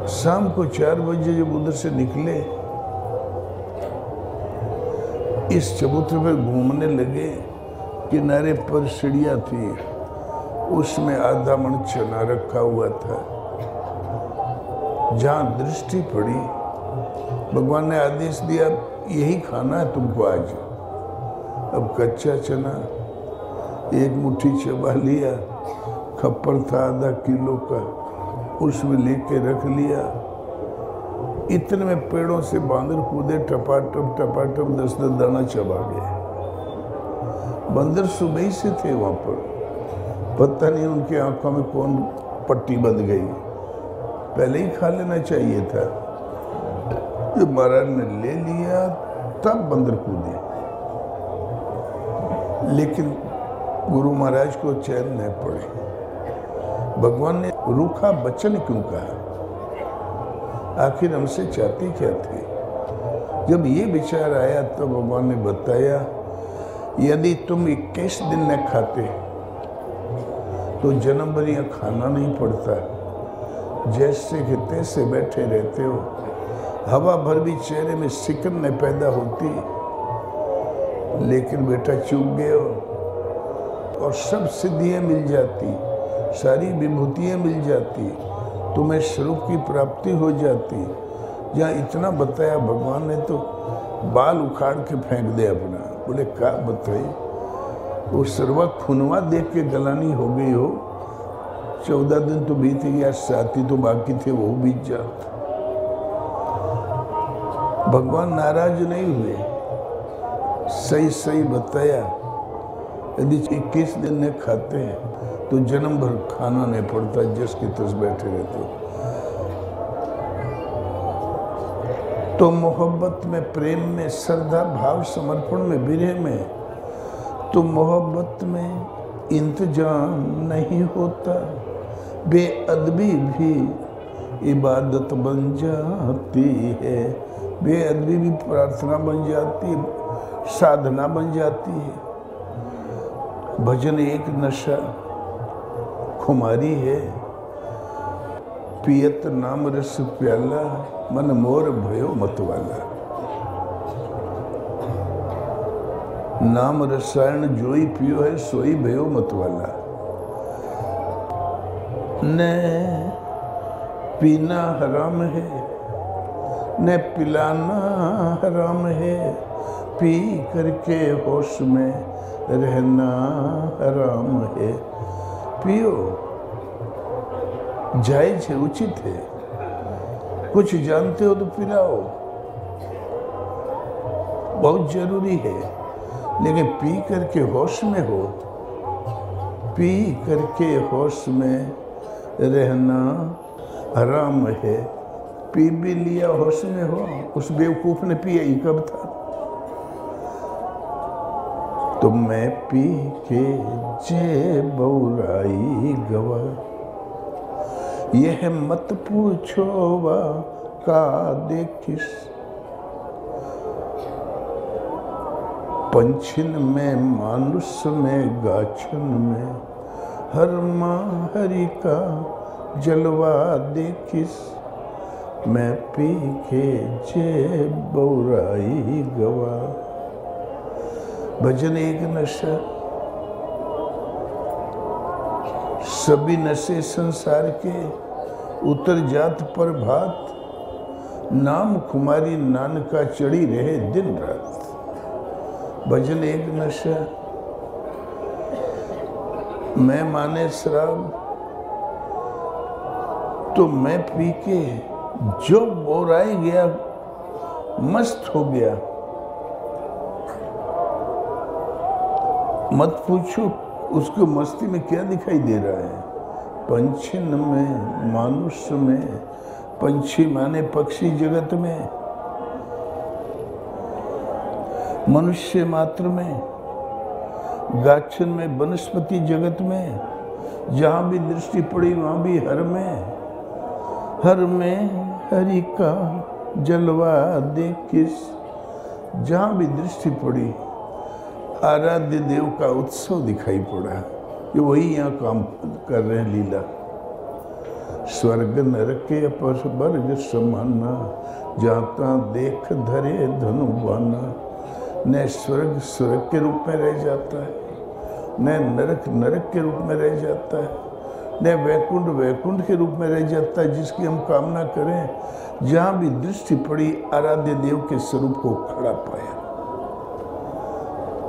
शाम को 4 बजे जब उधर से निकले, इस चबूतरे पर घूमने लगे, किनारे पर सीढ़ियाँ थी, उसमें आधा मन चना रखा हुआ था। जहाँ दृष्टि पड़ी, भगवान ने आदेश दिया, यही खाना है तुमको आज। अब कच्चा चना 1 मुट्ठी चबा लिया, खप्पर था आधा किलो का, उसमें लेके रख लिया। इतने में पेड़ों से बांदर कूदे, टपाटप 10-10 दाना चबा गए। बंदर सुबह ही से थे वहाँ पर, पता नहीं उनकी आंखों में कौन पट्टी बंध गई, पहले ही खा लेना चाहिए था। जब महाराज ने ले लिया तब बंदर कूदे, लेकिन गुरु महाराज को चैन नहीं पड़े। भगवान ने रूखा वचन क्यों कहा? आखिर हमसे चाहते क्या थे? जब ये विचार आया तो भगवान ने बताया, यदि तुम 21 दिन न खाते तो जन्म भर यहाँ खाना नहीं पड़ता। जैसे कि तैसे बैठे रहते हो, हवा भर भी चेहरे में सिकन न पैदा होती, लेकिन बेटा चूक गए हो और सब सिद्धियाँ मिल जाती, सारी विभूतियाँ मिल जाती, तुम्हें स्वरूप की प्राप्ति हो जाती। जहाँ इतना बताया भगवान ने तो बाल उखाड़ के फेंक दे अपना। बोले क्या बताइए, वो सर्वा खुनवा देख के गलानी हो गई हो। 14 दिन तो बीत गया, 7 ही तो बाकी थे, वो बीत जाता। भगवान नाराज नहीं हुए, सही सही बताया। यदि 21 दिन ने खाते हैं तो जन्म भर खाना नहीं पड़ता, जिसके तस बैठे रहते हो। तो मोहब्बत में, प्रेम में, श्रद्धा भाव समर्पण में, विरह में, तो मोहब्बत में इंतजाम नहीं होता। बेअदबी भी इबादत बन जाती है, बेअदबी भी प्रार्थना बन जाती है, साधना बन जाती है। भजन एक नशा खुमारी है, पियत नाम रस प्याला, मन मोर भयो मतवाला। नाम रसायन जोई पियो है, सोई भयो मतवाला। न पीना हराम है, न पिलाना हराम है, पी करके होश में रहना हराम है। पियो, जायज है, उचित है। कुछ जानते हो तो पिलाओ, बहुत जरूरी है। लेकिन पी करके होश में हो, पी करके होश में रहना हराम है। पी भी लिया, होश में हो। उस बेवकूफ ने पिया ही कब था? तो मैं पी के जे बौराई गवा, यह मत पूछो वा का देखिस। पंछिन में, मानुष में, गाछन में, हर माँ हरि का जलवा देखिस। मैं पी के जे बौराई गवा। भजन एक नशा, सभी नशे संसार के उतर जात पर भात। नाम खुमारी नानका चढ़ी रहे दिन रात। भजन एक नशा, मैं माने शराब तो मैं पी के जो बोराई गया, मस्त हो गया। मत पूछो उसको मस्ती में क्या दिखाई दे रहा है। पंछिन में, मानुष में, पंछी माने पक्षी जगत में, मनुष्य मात्र में, गाछन में, वनस्पति जगत में, जहाँ भी दृष्टि पड़ी वहाँ भी हर में हरि का जलवा देखिस। जहाँ भी दृष्टि पड़ी आराध्य देव का उत्सव दिखाई पड़ा। ये वही यहाँ काम कर रहे हैं लीला। स्वर्ग नरक अपर वर्ग समाना, जाता देख धरे धनु बाना। न स्वर्ग स्वर्ग के रूप में रह जाता है, न नरक नरक के रूप में रह जाता है, न वैकुंठ वैकुंठ के रूप में रह जाता है जिसकी हम कामना करें। जहाँ भी दृष्टि पड़ी आराध्य देव के स्वरूप को खड़ा पाया,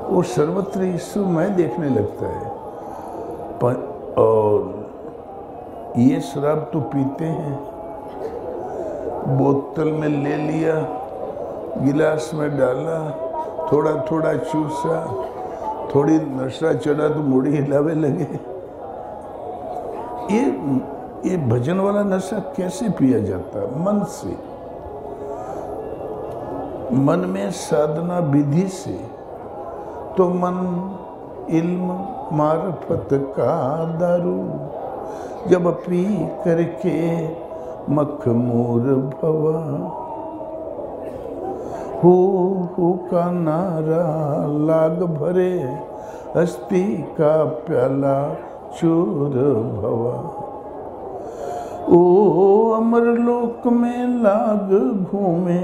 वो सर्वत्र ईश्वरमय देखने लगता है। और ये शराब तो पीते हैं, बोतल में ले लिया, गिलास में डाला, थोड़ा थोड़ा चूसा, थोड़ी नशा चढ़ा तो मुड़ी हिलावे लगे। ये भजन वाला नशा कैसे पिया जाता है? मन से, मन में साधना विधि से। तो मन इल्म मार्फत का दारू, जब पी करके मखमूर भवा। हो का नारा लाग भरे, हस्ती का प्याला चूर भवा। ओ अमरलोक में लाग घूमे,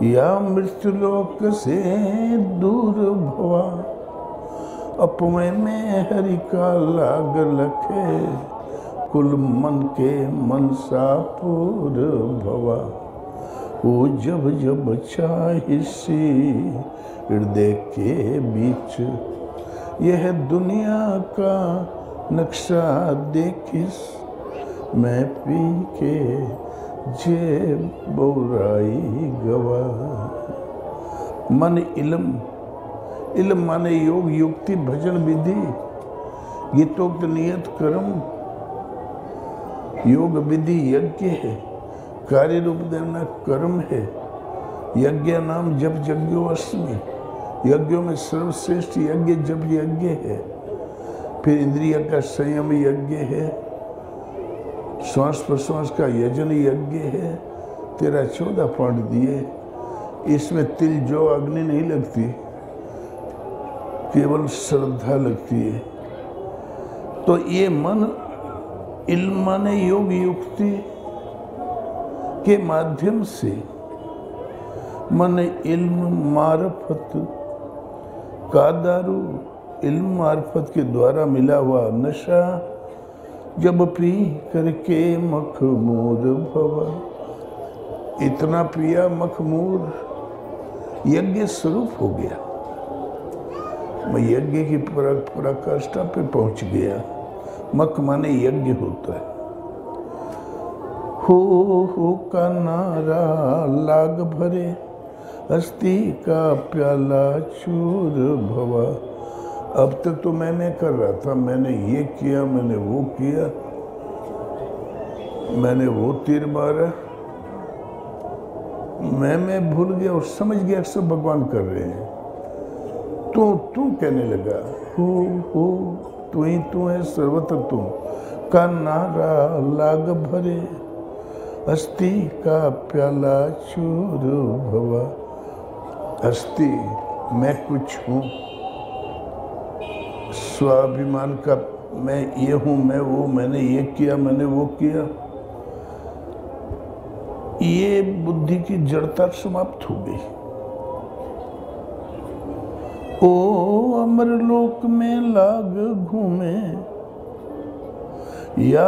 या मृत्युलोक से दूर भवा। अपने में हरि का लाग लखे, कुल मन के मनसा पूर भवा। वो जब जब चाहिसी हृदय के बीच, यह दुनिया का नक्शा देखिस। मैं पी के जे बौराई गवा। मन इल्म, इल्म माने योग युक्ति भजन विधि, गीतोक्त नियत कर्म। योग विधि यज्ञ है, कार्य रूप देना कर्म है। यज्ञ नाम जप यज्ञो अस्मि, यज्ञों में सर्वश्रेष्ठ यज्ञ जप यज्ञ है। फिर इंद्रिय का संयम यज्ञ है, श्वास प्रश्वास का यजन यज्ञ है। 13-14 पाठ दिए, इसमें तिल जो अग्नि नहीं लगती, केवल श्रद्धा लगती है। तो ये मन इल्म माने योग युक्ति के माध्यम से, मन इल्म मार्फत का दारू, इल्म मार्फत के द्वारा मिला हुआ नशा, जब पी करके मखमूर भवा। इतना पिया मखमूर, यज्ञ स्वरूप हो गया। मैं यज्ञ की पराकाष्ठा पे पहुंच गया। मख माने यज्ञ होता है। हो का नारा लाग भरे, हस्ती का प्याला चूर भवा। अब तक तो मैं कर रहा था, मैंने ये किया, मैंने वो किया, मैंने वो तीर मारा। मैं भूल गया और समझ गया सब भगवान कर रहे हैं। तू कहने लगा, हो तू ही तू है, सर्वत्र तू का नारा लाग भरे, हस्ती का प्याला चूर भवा। हस्ती मैं कुछ हूँ, स्वाभिमान का मैं ये हूँ, मैं वो, मैंने ये किया, मैंने वो किया, ये बुद्धि की जड़ता समाप्त हो गई। ओ अमरलोक में लाग घूमे, या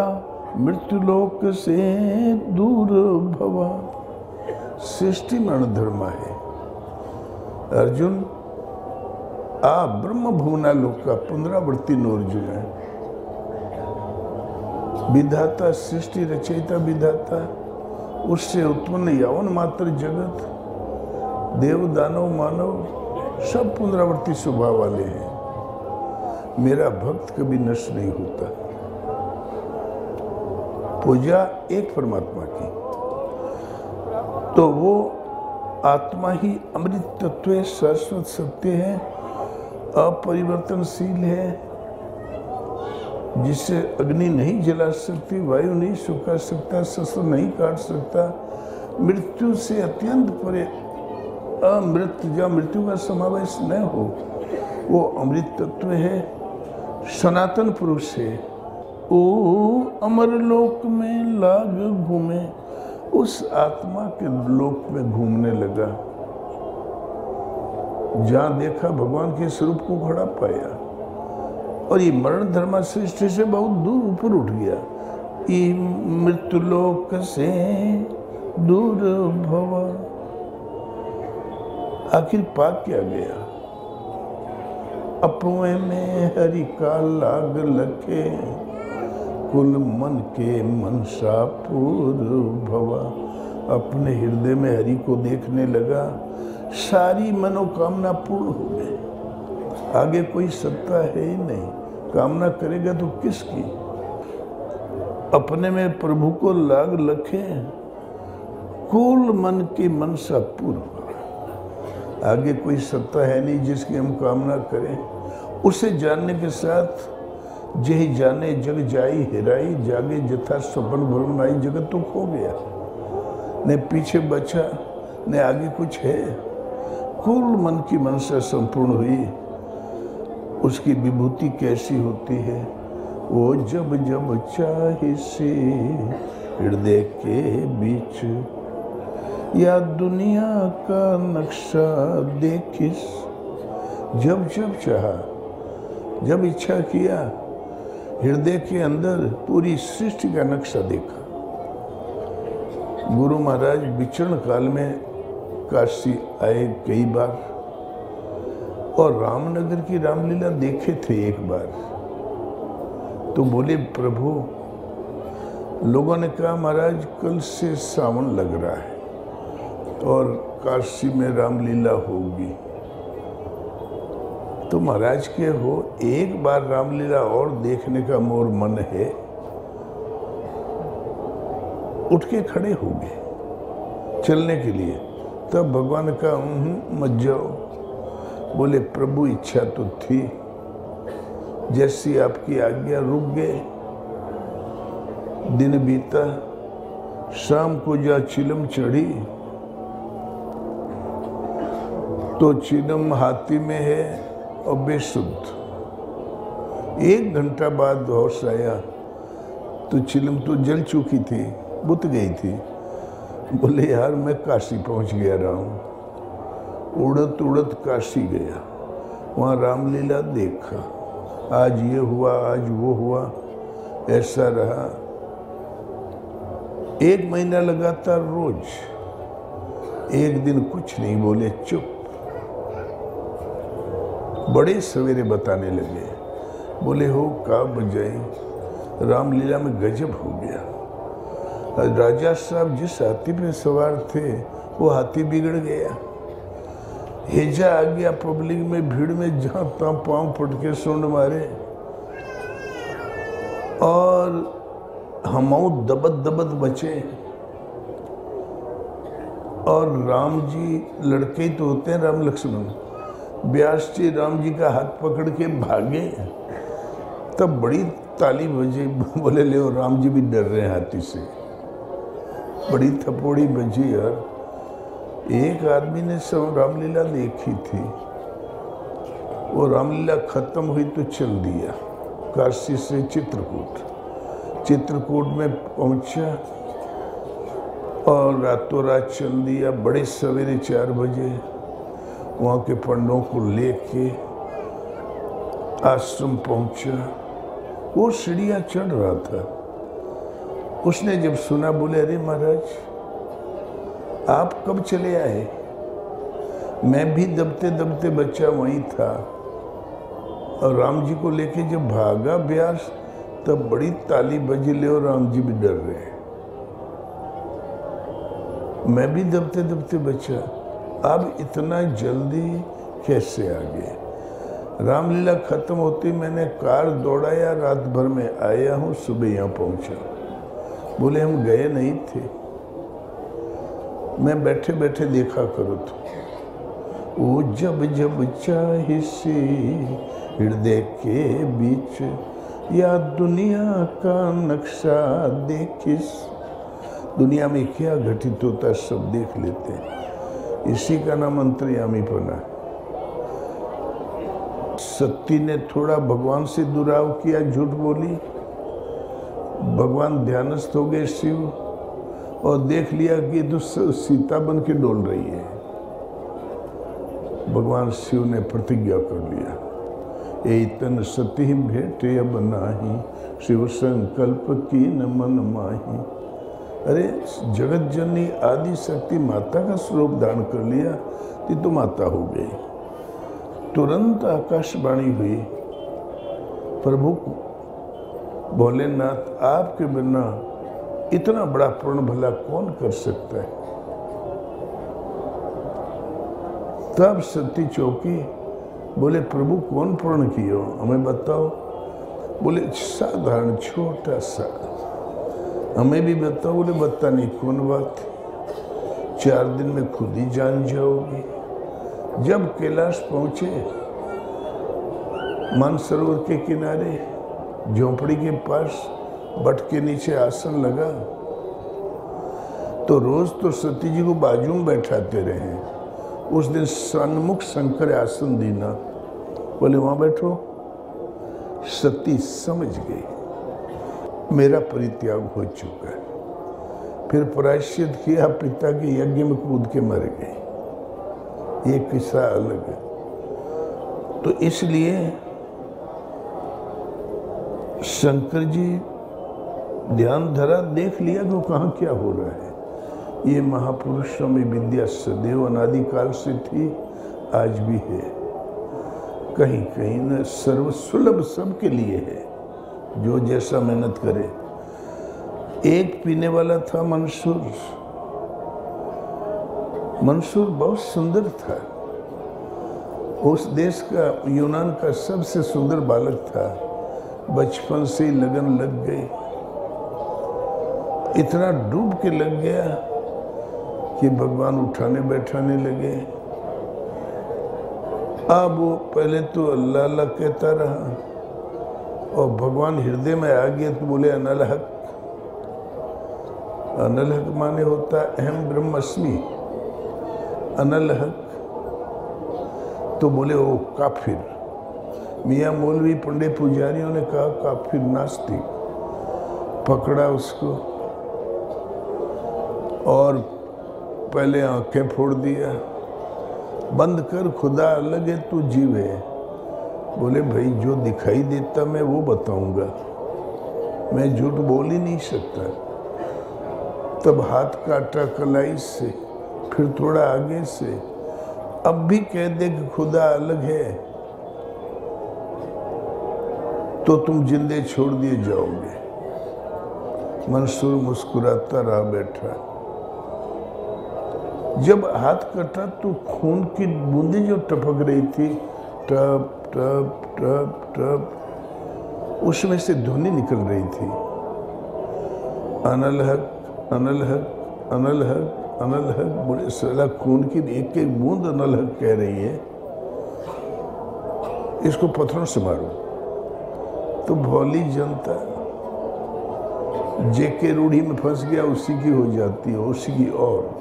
मृत्युलोक से दूर भवा। सृष्टि मरण धर्म है। अर्जुन आ ब्रह्म भुवना लोक का 15 अर्जुन है। विधाता सृष्टि रचयिता विधाता, उससे उत्पन्न यवन मात्र जगत, देव दानव मानव सब पुनरावर्ती स्वभाव वाले हैं। मेरा भक्त कभी नष्ट नहीं होता। पूजा एक परमात्मा की, तो वो आत्मा ही अमृत तत्व है, शाश्वत सत्य है, अपरिवर्तनशील है, जिससे अग्नि नहीं जला सकती, वायु नहीं सुखा सकता, शस्त्र नहीं काट सकता, मृत्यु से अत्यंत परे, अमृत, जहाँ मृत्यु का समावेश न हो, वो अमृत तत्व है, सनातन पुरुष है, ओ अमरलोक में लाग घूमे, उस आत्मा के लोक में घूमने लगा। जहां देखा भगवान के स्वरूप को खड़ा पाया और ये मरण धर्मा सृष्टि से बहुत दूर ऊपर उठ गया। ये मृत्युलोक से दूर भव, आखिर पा क्या गया? अपने में हरि का लाग लखे, कुल मन के मनसा पूर्ण भवा। अपने हृदय में हरि को देखने लगा, सारी मनोकामना पूर्ण हो गई। आगे कोई सत्ता है ही नहीं, कामना करेगा तो किसकी? अपने में प्रभु को लाग लखे, कुल मन की मनसा पूर्ण। आगे कोई सत्ता है नहीं जिसकी हम कामना करें। उसे जानने के साथ जही जाने जग जाई हेराई, जागे जथा स्वप्न भ्रम आई, जगत तो खो गया, न पीछे बचा न आगे कुछ है। कुल मन की मनसा संपूर्ण हुई। उसकी विभूति कैसी होती है? वो जब जब चाहे से हृदय के बीच, या दुनिया का नक्शा देखिस। जब जब चाहा, जब इच्छा किया, हृदय के अंदर पूरी सृष्टि का नक्शा देखा। गुरु महाराज विचरण काल में काशी आए कई बार और रामनगर की रामलीला देखे थे एक बार। तो बोले प्रभु, लोगों ने कहा महाराज कल से सावन लग रहा है और काशी में रामलीला होगी। तो महाराज के हो एक बार रामलीला और देखने का मोर मन है। उठ के खड़े हो गए चलने के लिए। तब भगवान का मत जाओ। बोले प्रभु इच्छा तो थी, जैसी आपकी आज्ञा। रुक गए। दिन बीता, शाम को जा चिलम चढ़ी तो चिलम हाथी में है और बेसुध। 1 घंटा बाद होश आया तो चिलम तो जल चुकी थी, बुत गई थी। बोले यार मैं काशी पहुंच गया राम। उड़त उड़त काशी गया, वहाँ रामलीला देखा। आज ये हुआ, आज वो हुआ, ऐसा रहा। 1 महीना लगातार रोज। एक दिन कुछ नहीं बोले, चुप। बड़े सवेरे बताने लगे। बोले हो का बजाई, रामलीला में गजब हो गया। राजा साहब जिस हाथी पे सवार थे वो हाथी बिगड़ गया। हेजा आ गया पब्लिक में, भीड़ में, जहां तहां पांव फटके सुंड मारे और हमऊ दबत दबत बचे। और राम जी लड़के ही तो होते हैं, राम लक्ष्मण। व्यास जी राम जी का हाथ पकड़ के भागे। तब बड़ी ताली बजी। बोले ले राम जी भी डर रहे हैं हाथी से। बड़ी थपोड़ी बजी। यार एक आदमी ने सब रामलीला देखी थी, वो रामलीला खत्म हुई तो चल दिया काशी से चित्रकूट। चित्रकूट में पहुंचा और रातों रात चल दिया। बड़े सवेरे 4 बजे वहाँ के पंडों को लेके आश्रम पहुंचा। वो सीढ़ियाँ चढ़ रहा था। उसने जब सुना, बोले अरे महाराज आप कब चले आए? मैं भी दबते दबते बच्चा वहीं था और राम जी को लेके जब भागा व्यास, तब बड़ी ताली बजी। ले और राम जी भी डर रहे। मैं भी दबते दबते बच्चा, अब इतना जल्दी कैसे आ गए? रामलीला खत्म होती मैंने कार दौड़ाया, रात भर में आया हूँ, सुबह यहाँ पहुँचा। बोले हम गए नहीं थे, मैं बैठे बैठे देखा करो तो। वो जब जब चाहे से हृदय के बीच, या दुनिया का नक्शा देखिस। दुनिया में क्या घटित होता है सब देख लेते हैं। इसी का नाम अंतर्यामीपना है। सती ने थोड़ा भगवान से दुराव किया, झूठ बोली, भगवान ध्यानस्थ हो गए शिव और देख लिया कि तो सीता बन के डोल रही है। भगवान शिव ने प्रतिज्ञा कर लिया, ए तन सती भेटे अब नाही, शिव संकल्प की न मन माही। अरे जगत जननी आदि शक्ति माता का स्वरूप धारण कर लिया तो माता हो गई। तुरंत आकाशवाणी हुई, प्रभु भोलेनाथ आपके बिना इतना बड़ा पूर्ण भला कौन कर सकता है। तब सती चौकी, बोले प्रभु कौन पूर्ण किया हमें बताओ। बोले साधारण छोटा सा, हमें भी बताओ। बोले बता नहीं कौन बात, 4 दिन में खुद ही जान जाओगी। जब कैलाश पहुंचे, मानसरोवर के किनारे झोंपड़ी के पास बट के नीचे आसन लगा, तो रोज तो सती जी को बाजू में बैठाते रहे। उस दिन सन्मुख शंकर आसन दीना, बोले वहां बैठो। सती समझ गई मेरा परित्याग हो चुका है। फिर प्रायश्चित किया, पिता के यज्ञ में कूद के मर गए। ये किस्सा अलग है। तो इसलिए शंकर जी ध्यान धरा, देख लिया कि कहाँ क्या हो रहा है। ये महापुरुषों में विद्या सदैव अनादिकाल से थी, आज भी है। कहीं कहीं न सर्वसुलभ सबके लिए है, जो जैसा मेहनत करे। एक पीने वाला था मंसूर। मंसूर बहुत सुंदर था, उस देश का यूनान का सबसे सुंदर बालक था। बचपन से ही लगन लग गई, इतना डूब के लग गया कि भगवान उठाने बैठाने लगे। अब वो पहले तो अल्लाह अल्लाह कहता रहा, और भगवान हृदय में आ गया तो बोले अनलहक। अनलहक माने होता अहम ब्रह्मस्मि। अनलहक तो बोले वो काफिर। मियाँ मौलवी पंडित पुजारियों ने कहा काफिर नास्तिक। पकड़ा उसको और पहले आंखें फोड़ दिया, बंद कर, खुदा अलग है तू जीव है। बोले भाई जो दिखाई देता मैं वो बताऊंगा, मैं झूठ बोल ही नहीं सकता। तब हाथ काटा कलाई से, फिर थोड़ा आगे से। अब भी कह दे कि खुदा अलग है तो तुम जिंदे छोड़ दिए जाओगे। मंसूर मुस्कुराता रहा बैठा। जब हाथ कटा तो खून की बूंदें जो टपक रही थी, टप टप टप टप, उसमें से ध्वनि निकल रही थी, अनलहक अनलहक अनलहक अनलहक। बोले साला खून की एक एक बूंद अनलहक कह रही है, इसको पत्थरों से मारो। तो भोली जनता जेके रूढ़ी में फंस गया, उसी की हो जाती है, उसी की। और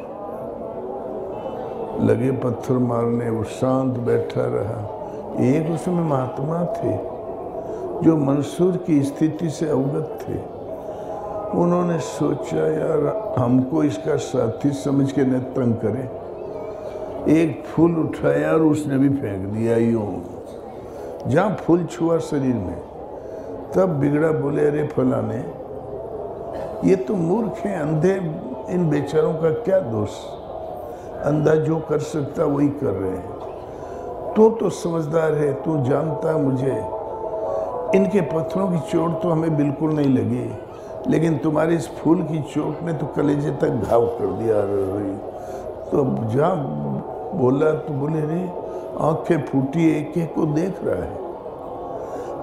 लगे पत्थर मारने, वो शांत बैठा रहा। एक उसमें महात्मा थे जो मंसूर की स्थिति से अवगत थे। उन्होंने सोचा यार हमको इसका साथी समझ के न तंग करे। एक फूल उठाया और उसने भी फेंक दिया यूं, जहाँ फूल छुआ शरीर में। तब बिगड़ा, बोले अरे फलाने ये तो मूर्ख हैं, अंधे, इन बेचारों का क्या दोष। अंधा जो कर सकता वही कर रहे हैं। तो समझदार है, तू जानता है मुझे। इनके पत्थरों की चोट तो हमें बिल्कुल नहीं लगी, लेकिन तुम्हारे इस फूल की चोट ने तो कलेजे तक घाव कर दिया। तो जहाँ बोला तो बोले रे आंखें फूटी, एक एक को देख रहा है।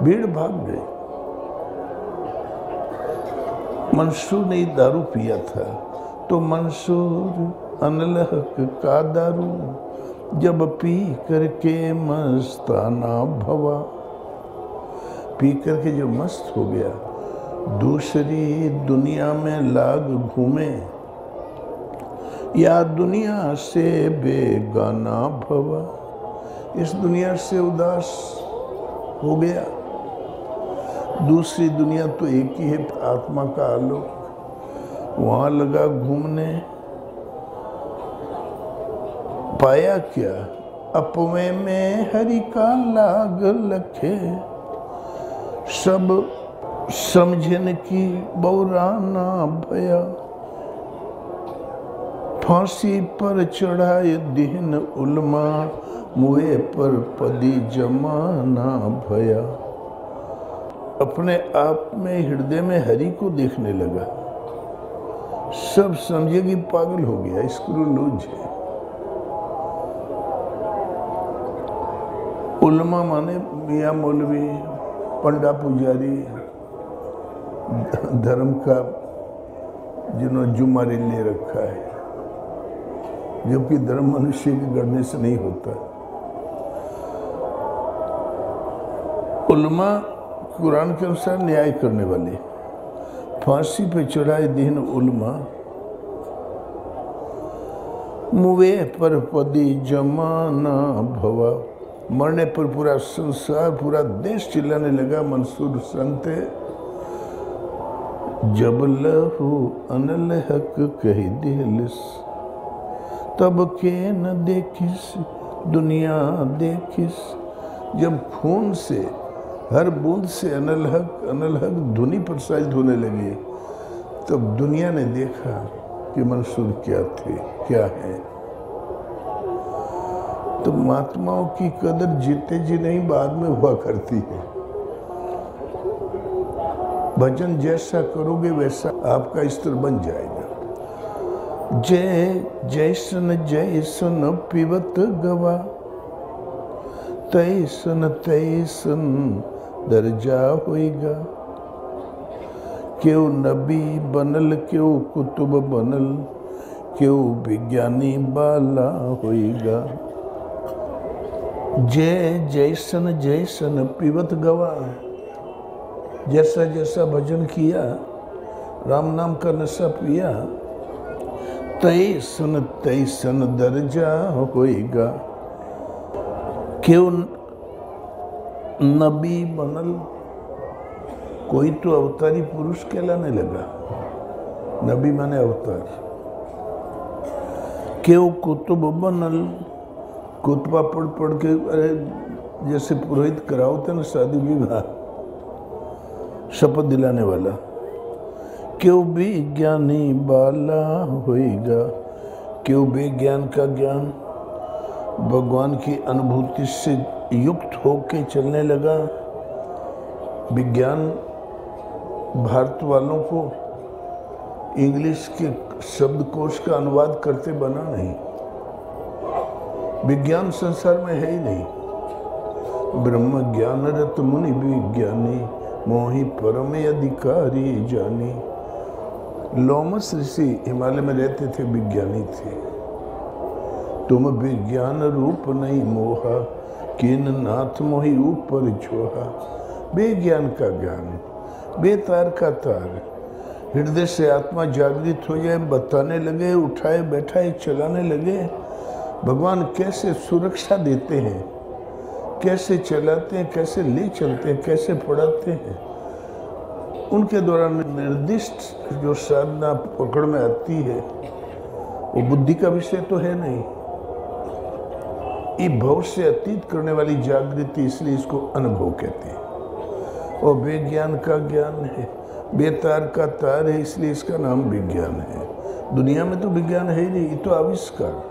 भीड़ भाग गई। मंसूर ने दारू पिया था, तो मंसूर अनलहक का दारू जब पी करके मस्ताना भवा। पी करके जो मस्त हो गया, दूसरी दुनिया में लाग घूमे, या दुनिया से बेगाना भवा। इस दुनिया से उदास हो गया। दूसरी दुनिया तो एक ही है, आत्मा का आलोक। वहां लगा घूमने, पाया क्या? अपवे में हरि का लाग लखे, सब समझन की बौराना भया। फांसी पर चढ़ाए दिन उल्मा, मुए पर पदी जमाना भया। अपने आप में हृदय में हरि को देखने लगा, सब समझे कि पागल हो गया, स्क्रू लूज है। उलमा माने मियाँ मौलवी, पंडा पुजारी, धर्म का जिन्होंने जुम्मारी ले रखा है, जबकि धर्म मनुष्य के गढ़ने से नहीं होता। उलमा कुरान के अनुसार न्याय करने वाले, फांसी पे चढ़ाए दिन उलमा, मुवे पर पदी जमाना भवा। मरने पर पूरा संसार, पूरा देश चिल्लाने लगा, मंसूर संत जब लहू अनल हक कही दिलिस, तब के न देखिस दुनिया देखिस। जब खून से, हर बूंद से अनल हक धुनी प्रसारित होने लगी, तब दुनिया ने देखा कि मंसूर क्या थे, क्या है। तो महात्माओं की कदर जीते जी नहीं, बाद में हुआ करती है। भजन जैसा करोगे वैसा आपका स्तर बन जाएगा। जय जैसन जैसन पिबत गवा, तैसन तैसन दर्जा होएगा। क्यों नबी बनल, क्यों कुतुब बनल, क्यों विज्ञानी बाला होएगा। जय जैसन जैसन पिबत गवा, जैसा जैसा भजन किया, राम नाम का नशा पिया, तैसन तैसन दर्जा होएगा। क्यों नबी बनल, कोई तो अवतारी पुरुष कहलाने लगा, नबी माने अवतार। क्यों कुतुब बनल, कुतबा पढ़ पढ़ के, अरे जैसे पुरोहित कराओते ना शादी विवाह, शपथ दिलाने वाला। क्यों विज्ञानी बाला होएगा, क्यों विज्ञान का ज्ञान, भगवान की अनुभूति से युक्त होके चलने लगा। विज्ञान भारत वालों को इंग्लिश के शब्दकोश का अनुवाद करते बना नहीं, विज्ञान संसार में है ही नहीं। ब्रह्म ज्ञान रत मुनि विज्ञानी, मोहि परम अधिकारी जानी। लोमस ऋषि हिमालय में रहते थे, विज्ञानी थे। तुम विज्ञान रूप नहीं मोहा, किन नाथ मोहि ऊपर छोहा। विज्ञान का ज्ञान, बेतार का तार, हृदय से आत्मा जागृत हो जाए, बताने लगे, उठाए बैठाए चलाने लगे। भगवान कैसे सुरक्षा देते हैं, कैसे चलाते हैं, कैसे ले चलते हैं, कैसे पढ़ाते हैं, उनके द्वारा निर्दिष्ट जो साधना पकड़ में आती है, वो बुद्धि का विषय तो है नहीं। ये भव से अतीत करने वाली जागृति, इसलिए इसको अनुभव कहते हैं। और विज्ञान का ज्ञान है, बेतार का तार है, इसलिए इसका नाम विज्ञान है। दुनिया में तो विज्ञान है ही नहीं, ये तो आविष्कार।